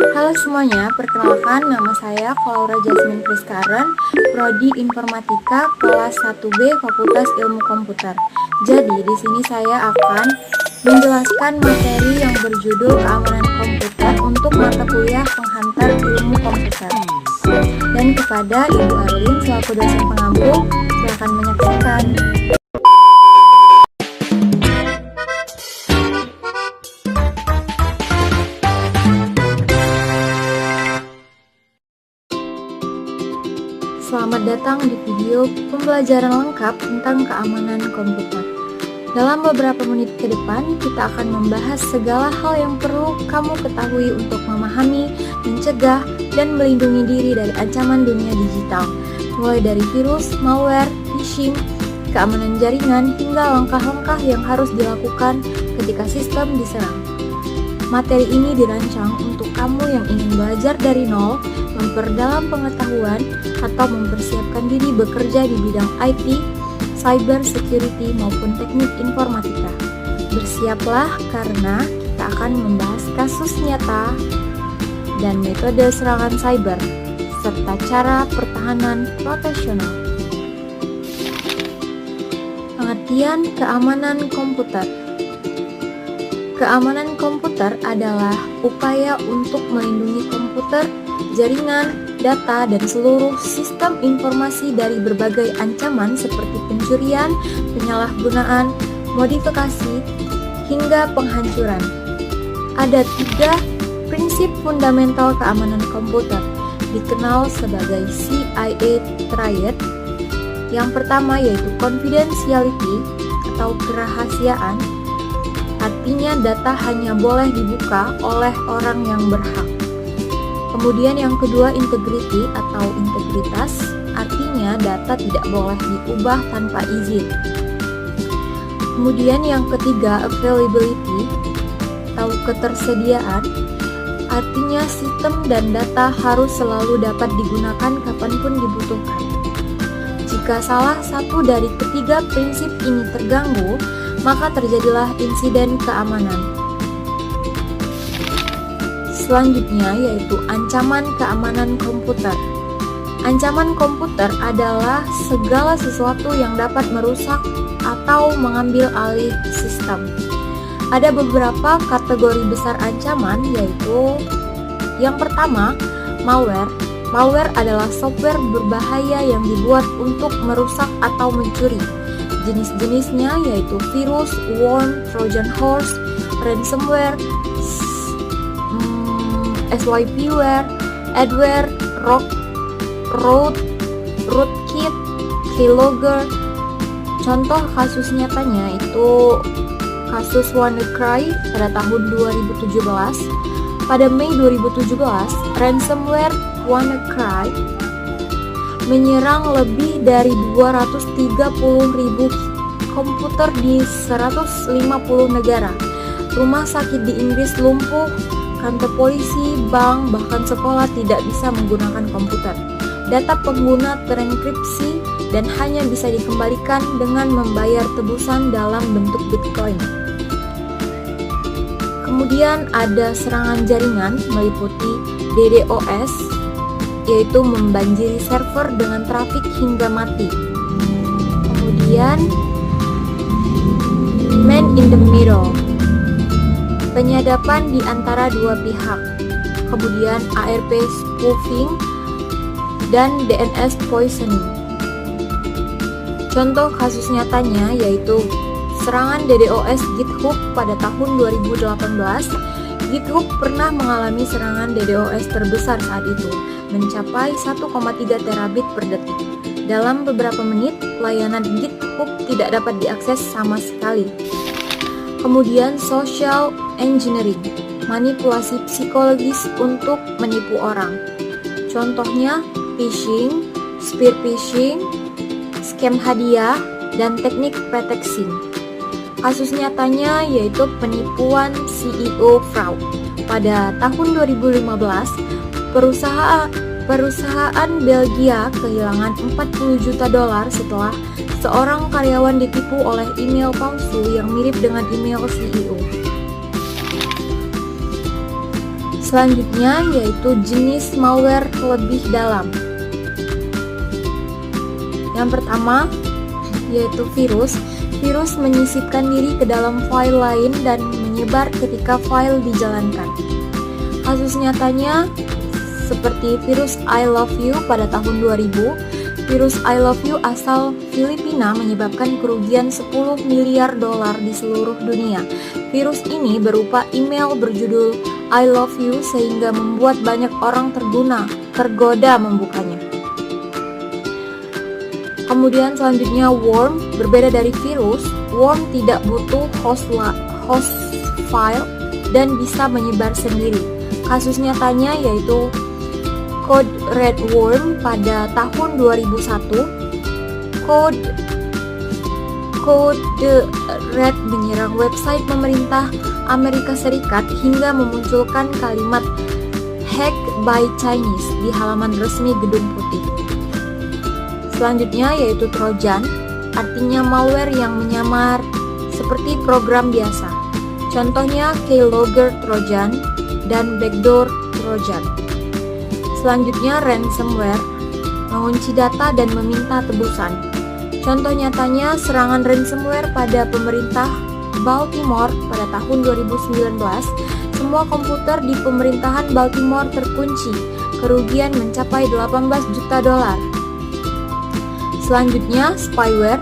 Halo semuanya, perkenalkan nama saya Laura Jasmine Friskaren, Prodi Informatika kelas 1B Fakultas Ilmu Komputer. Jadi di sini saya akan menjelaskan materi yang berjudul Keamanan Komputer untuk mata kuliah penghantar ilmu komputer. Dan kepada Ibu Arlin selaku dosen pengampu, silakan menyaksikan. Selamat datang di video pembelajaran lengkap tentang keamanan komputer. Dalam beberapa menit ke depan, kita akan membahas segala hal yang perlu kamu ketahui untuk memahami, mencegah, dan melindungi diri dari ancaman dunia digital, mulai dari virus, malware, phishing, keamanan jaringan, hingga langkah-langkah yang harus dilakukan ketika sistem diserang. Materi ini dirancang untuk kamu yang ingin belajar dari nol, memperdalam pengetahuan, atau mempersiapkan diri bekerja di bidang IT, cyber security, maupun teknik informatika. Bersiaplah karena kita akan membahas kasus nyata dan metode serangan cyber, serta cara pertahanan profesional. Pengertian keamanan komputer. Keamanan komputer adalah upaya untuk melindungi komputer, jaringan, data, dan seluruh sistem informasi dari berbagai ancaman seperti pencurian, penyalahgunaan, modifikasi, hingga penghancuran. Ada 3 prinsip fundamental keamanan komputer, dikenal sebagai CIA Triad. Yang pertama yaitu confidentiality atau kerahasiaan. Artinya data hanya boleh dibuka oleh orang yang berhak. Kemudian yang kedua integrity atau integritas, artinya data tidak boleh diubah tanpa izin. Kemudian yang ketiga availability atau ketersediaan, artinya sistem dan data harus selalu dapat digunakan kapanpun dibutuhkan. Jika salah satu dari ketiga prinsip ini terganggu, maka terjadilah insiden keamanan. Selanjutnya yaitu ancaman keamanan komputer. Ancaman komputer adalah segala sesuatu yang dapat merusak atau mengambil alih sistem. Ada beberapa kategori besar ancaman, yaitu yang pertama, malware. Malware adalah software berbahaya yang dibuat untuk merusak atau mencuri. Jenis-jenisnya yaitu virus, worm, trojan horse, ransomware, SYPware, adware, rootkit, keylogger. Contoh kasus nyatanya itu kasus WannaCry pada tahun 2017. Pada Mei 2017, ransomware WannaCry menyerang lebih dari 230.000 komputer di 150 negara. Rumah sakit di Inggris lumpuh, kantor polisi, bank, bahkan sekolah tidak bisa menggunakan komputer. Data pengguna terenkripsi dan hanya bisa dikembalikan dengan membayar tebusan dalam bentuk Bitcoin. Kemudian ada serangan jaringan meliputi DDoS, yaitu membanjiri server dengan trafik hingga mati. Kemudian man in the middle, penyadapan di antara dua pihak. Kemudian ARP spoofing dan DNS poisoning. Contoh kasus nyatanya yaitu serangan DDoS GitHub pada tahun 2018. GitHub pernah mengalami serangan DDoS terbesar saat itu, mencapai 1,3 terabit per detik. Dalam beberapa menit, layanan GitHub tidak dapat diakses sama sekali. Kemudian social engineering, manipulasi psikologis untuk menipu orang. Contohnya phishing, spear phishing, scam hadiah, dan teknik pretexting. Kasus nyatanya yaitu penipuan CEO fraud. Pada tahun 2015, perusahaan Belgia kehilangan 40 juta dolar setelah seorang karyawan ditipu oleh email palsu yang mirip dengan email CEO. Selanjutnya yaitu jenis malware lebih dalam. Yang pertama yaitu virus. Virus menyisipkan diri ke dalam file lain dan menyebar ketika file dijalankan. Kasus nyatanya seperti virus I Love You pada tahun 2000. Virus I Love You asal Filipina menyebabkan kerugian 10 miliar dolar di seluruh dunia. Virus ini berupa email berjudul I Love You sehingga membuat banyak orang tergoda membukanya. Kemudian selanjutnya worm. Berbeda dari virus, worm tidak butuh host file dan bisa menyebar sendiri. Kasus nyatanya yaitu Code Red Worm pada tahun 2001. Code Red menyerang website pemerintah Amerika Serikat hingga memunculkan kalimat "Hacked by Chinese" di halaman resmi Gedung Putih. Selanjutnya yaitu Trojan, artinya malware yang menyamar seperti program biasa. Contohnya Keylogger Trojan dan Backdoor Trojan. Selanjutnya ransomware, mengunci data dan meminta tebusan. Contoh nyatanya serangan ransomware pada pemerintah Baltimore pada tahun 2019. Semua komputer di pemerintahan Baltimore terkunci. Kerugian mencapai 18 juta dolar. Selanjutnya, spyware,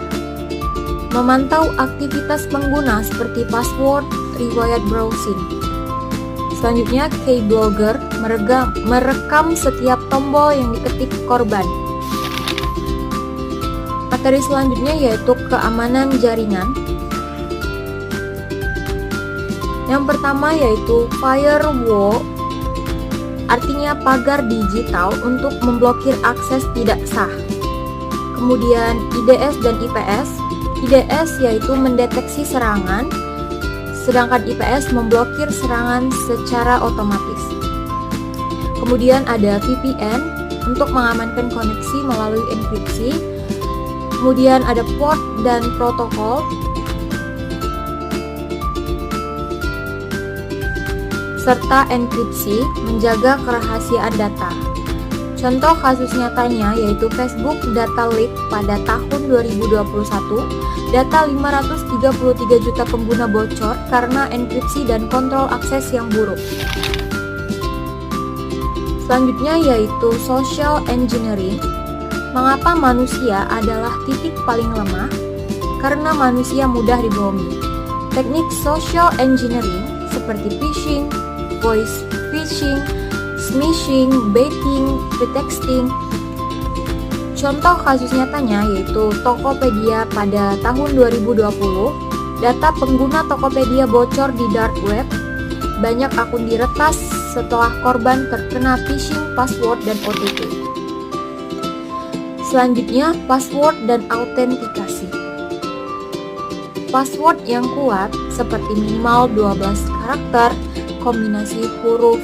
memantau aktivitas pengguna seperti password, riwayat browsing. Selanjutnya, keylogger, merekam setiap tombol yang diketik korban. Materi selanjutnya yaitu keamanan jaringan. Yang pertama yaitu firewall, artinya pagar digital untuk memblokir akses tidak sah. Kemudian IDS dan IPS. IDS yaitu mendeteksi serangan, sedangkan IPS memblokir serangan secara otomatis. Kemudian ada VPN untuk mengamankan koneksi melalui enkripsi. Kemudian ada port dan protokol. Serta enkripsi menjaga kerahasiaan data. Contoh kasus nyatanya yaitu Facebook Data Leak pada tahun 2021, data 533 juta pengguna bocor karena enkripsi dan kontrol akses yang buruk. Selanjutnya yaitu social engineering. Mengapa manusia adalah titik paling lemah? Karena manusia mudah dibohongi. Teknik social engineering seperti phishing, voice phishing, smishing, baiting, pretexting. Contoh kasus nyatanya yaitu Tokopedia pada tahun 2020. Data pengguna Tokopedia bocor di dark web. Banyak akun diretas setelah korban terkena phishing password dan OTP. Selanjutnya, password dan autentikasi. Password yang kuat seperti minimal 12 karakter, kombinasi huruf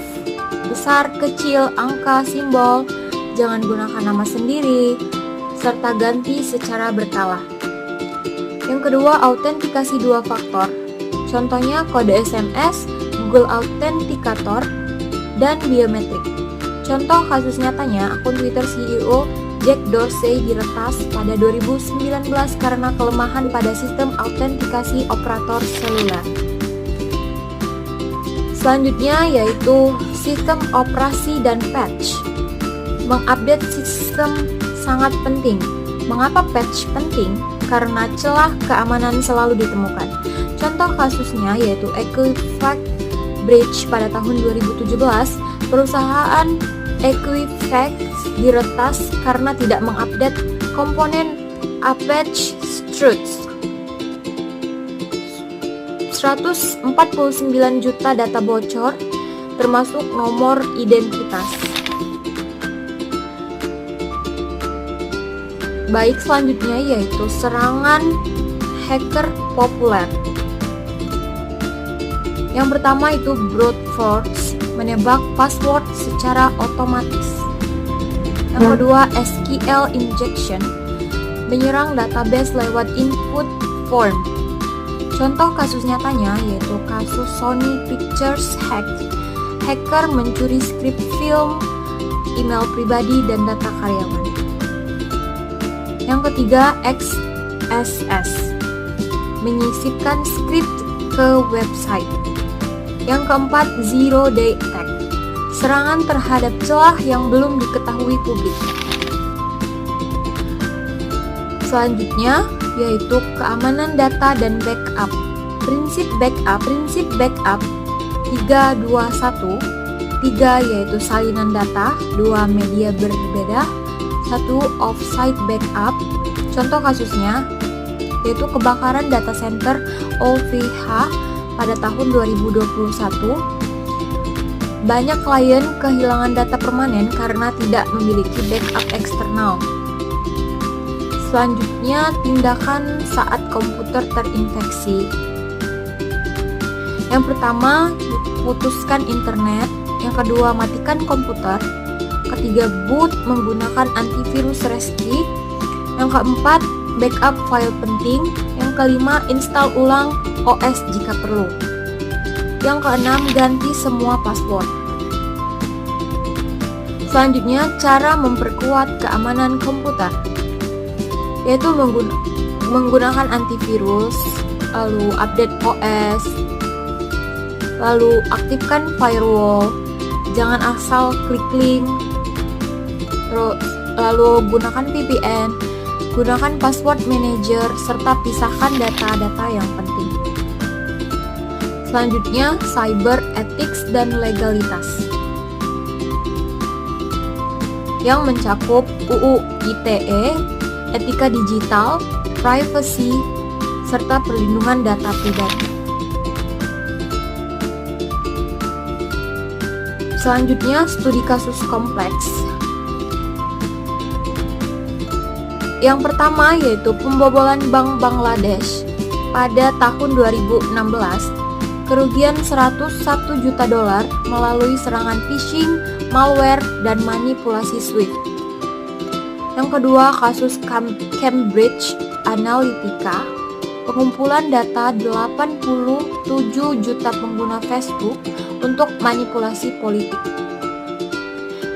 besar, kecil, angka, simbol, jangan gunakan nama sendiri, serta ganti secara berkala. Yang kedua, autentikasi 2 faktor. Contohnya kode SMS, Google Authenticator, dan biometrik. Contoh kasus nyatanya, akun Twitter CEO Jack Dorsey diretas pada 2019 karena kelemahan pada sistem autentikasi operator seluler. Selanjutnya yaitu sistem operasi dan patch. Mengupdate sistem sangat penting. Mengapa patch penting? Karena celah keamanan selalu ditemukan. Contoh kasusnya yaitu Equifax breach pada tahun 2017. Perusahaan Equifax diretas karena tidak mengupdate komponen Apache Struts. 149 juta data bocor, termasuk nomor identitas. Baik, selanjutnya yaitu serangan hacker populer. Yang pertama itu brute force, menebak password secara otomatis. Yang kedua, SQL injection, menyerang database lewat input form. Contoh kasus nyatanya yaitu kasus Sony Pictures hack. hacker mencuri skrip film, email pribadi, dan data karyawan. Yang ketiga, XSS, menyisipkan skrip ke website. Yang keempat, Zero Day Attack, serangan terhadap celah yang belum diketahui publik. Selanjutnya yaitu keamanan data dan backup. Prinsip backup 321. 3 yaitu salinan data, 2 media berbeda, 1 offsite backup. Contoh kasusnya yaitu kebakaran data center OVH pada tahun 2021. Banyak klien kehilangan data permanen karena tidak memiliki backup eksternal. Selanjutnya, tindakan saat komputer terinfeksi. Yang pertama, putuskan internet. Yang kedua, matikan komputer. Ketiga, boot menggunakan antivirus rescue. Yang keempat, backup file penting. Yang kelima, install ulang OS jika perlu. Yang keenam, ganti semua password. Selanjutnya, cara memperkuat keamanan komputer, yaitu menggunakan antivirus, lalu update OS, lalu aktifkan firewall, jangan asal klik link, terus lalu gunakan VPN, gunakan password manager, serta pisahkan data-data yang penting. Selanjutnya, cyber ethics dan legalitas, yang mencakup UU ITE, etika digital, privacy, serta perlindungan data pribadi. Selanjutnya, studi kasus kompleks. Yang pertama yaitu pembobolan bank Bangladesh pada tahun 2016. Kerugian 101 juta dolar melalui serangan phishing, malware, dan manipulasi SWIFT. Yang kedua, kasus Cambridge Analytica, pengumpulan data 87 juta pengguna Facebook untuk manipulasi politik.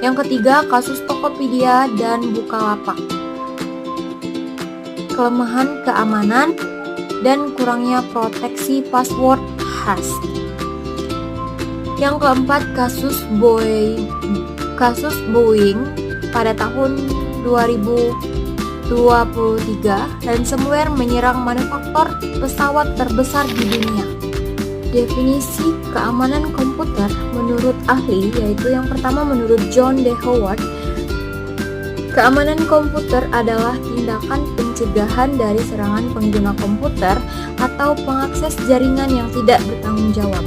Yang ketiga, kasus Tokopedia dan Bukalapak, kelemahan keamanan dan kurangnya proteksi password khas. Yang keempat, kasus Boeing pada tahun 2023, ransomware menyerang manufaktur pesawat terbesar di dunia. Definisi keamanan komputer menurut ahli, yaitu yang pertama menurut John D. Howard, keamanan komputer adalah tindakan pencegahan dari serangan pengguna komputer atau pengakses jaringan yang tidak bertanggung jawab.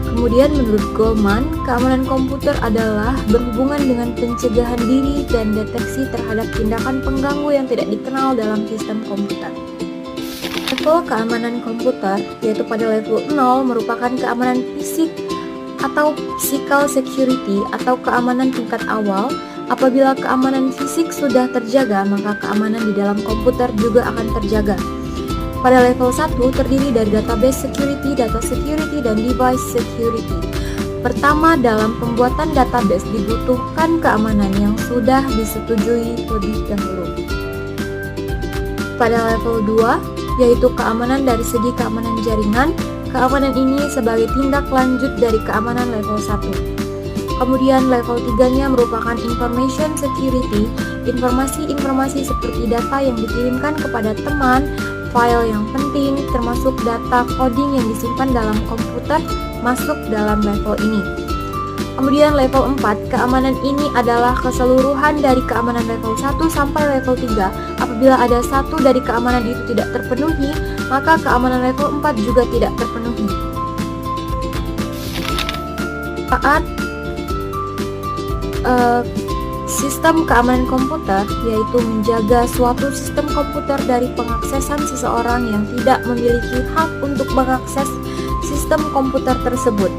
Kemudian menurut Goldman, keamanan komputer adalah berhubungan dengan pencegahan diri dan deteksi terhadap tindakan pengganggu yang tidak dikenal dalam sistem komputer. Level keamanan komputer, yaitu pada level 0, merupakan keamanan fisik atau physical security atau keamanan tingkat awal. Apabila keamanan fisik sudah terjaga, maka keamanan di dalam komputer juga akan terjaga. Pada level 1 terdiri dari database security, data security, dan device security. Pertama, dalam pembuatan database dibutuhkan keamanan yang sudah disetujui lebih dahulu. Pada level 2, yaitu keamanan dari segi keamanan jaringan, keamanan ini sebagai tindak lanjut dari keamanan level 1. Kemudian level 3-nya merupakan information security, informasi-informasi seperti data yang dikirimkan kepada teman, file yang penting, termasuk data coding yang disimpan dalam komputer, masuk dalam level ini. Kemudian level 4, keamanan ini adalah keseluruhan dari keamanan level 1 sampai level 3. Apabila ada satu dari keamanan itu tidak terpenuhi, maka keamanan level 4 juga tidak terpenuhi. Saat sistem keamanan komputer, yaitu menjaga suatu sistem komputer dari pengaksesan seseorang yang tidak memiliki hak untuk mengakses sistem komputer tersebut.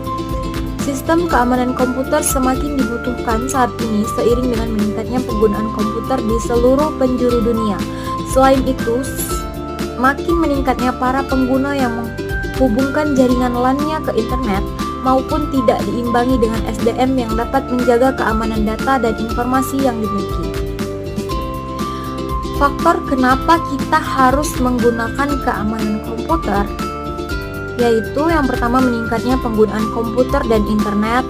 Sistem keamanan komputer semakin dibutuhkan saat ini seiring dengan meningkatnya penggunaan komputer di seluruh penjuru dunia. Selain itu, makin meningkatnya para pengguna yang menghubungkan jaringan LAN-nya ke internet, maupun tidak diimbangi dengan SDM yang dapat menjaga keamanan data dan informasi yang dimiliki. Faktor kenapa kita harus menggunakan keamanan komputer yaitu yang pertama meningkatnya penggunaan komputer dan internet,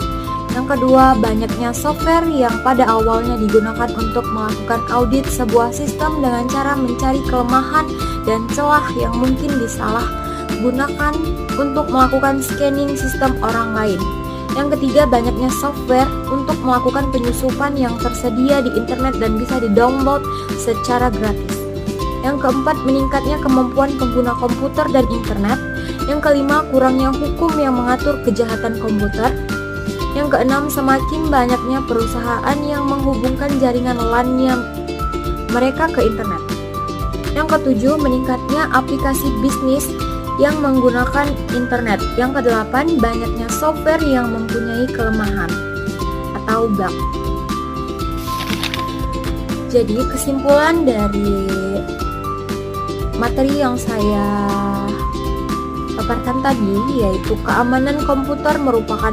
yang kedua banyaknya software yang pada awalnya digunakan untuk melakukan audit sebuah sistem dengan cara mencari kelemahan dan celah yang mungkin disalahgunakan untuk melakukan scanning sistem orang lain. Yang ketiga banyaknya software untuk melakukan penyusupan yang tersedia di internet dan bisa di-download secara gratis. Yang keempat meningkatnya kemampuan pengguna komputer dan internet. Yang kelima kurangnya hukum yang mengatur kejahatan komputer. Yang keenam semakin banyaknya perusahaan yang menghubungkan jaringan LAN-nya mereka ke internet. Yang ketujuh meningkatnya aplikasi bisnis yang menggunakan internet. Yang kedelapan banyaknya software yang mempunyai kelemahan atau bug. Jadi kesimpulan dari materi yang saya paparkan tadi yaitu keamanan komputer merupakan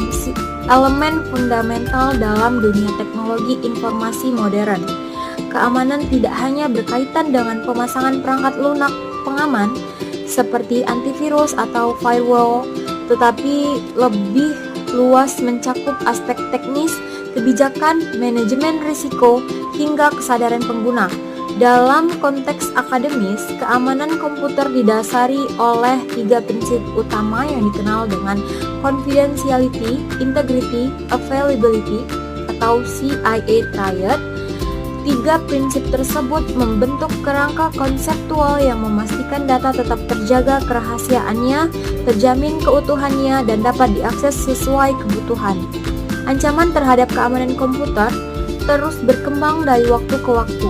elemen fundamental dalam dunia teknologi informasi modern. Keamanan tidak hanya berkaitan dengan pemasangan perangkat lunak pengaman seperti antivirus atau firewall, tetapi lebih luas mencakup aspek teknis, kebijakan, manajemen risiko, hingga kesadaran pengguna. Dalam konteks akademis, keamanan komputer didasari oleh 3 prinsip utama yang dikenal dengan confidentiality, integrity, availability atau CIA triad. 3 prinsip tersebut membentuk kerangka konseptual yang memastikan data tetap terjaga kerahasiaannya, terjamin keutuhannya, dan dapat diakses sesuai kebutuhan. Ancaman terhadap keamanan komputer terus berkembang dari waktu ke waktu.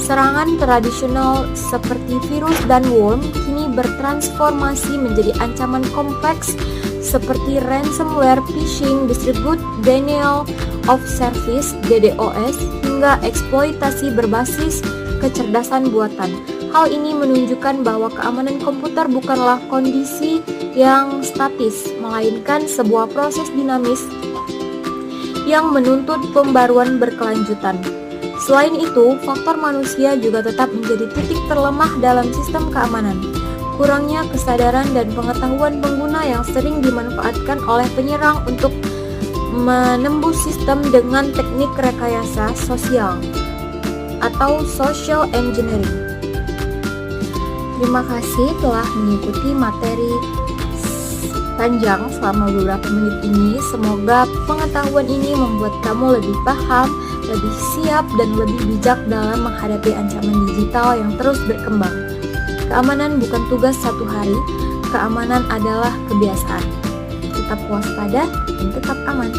Serangan tradisional seperti virus dan worm kini bertransformasi menjadi ancaman kompleks seperti ransomware, phishing, distributed denial of service (DDoS), hingga eksploitasi berbasis kecerdasan buatan. Hal ini menunjukkan bahwa keamanan komputer bukanlah kondisi yang statis, melainkan sebuah proses dinamis yang menuntut pembaruan berkelanjutan. Selain itu, faktor manusia juga tetap menjadi titik terlemah dalam sistem keamanan. Kurangnya kesadaran dan pengetahuan pengguna yang sering dimanfaatkan oleh penyerang untuk menembus sistem dengan teknik rekayasa sosial atau social engineering. Terima kasih telah mengikuti materi panjang selama beberapa menit ini. Semoga pengetahuan ini membuat kamu lebih paham, lebih siap, dan lebih bijak dalam menghadapi ancaman digital yang terus berkembang. Keamanan bukan tugas satu hari, keamanan adalah kebiasaan. Tetap waspada dan tetap aman.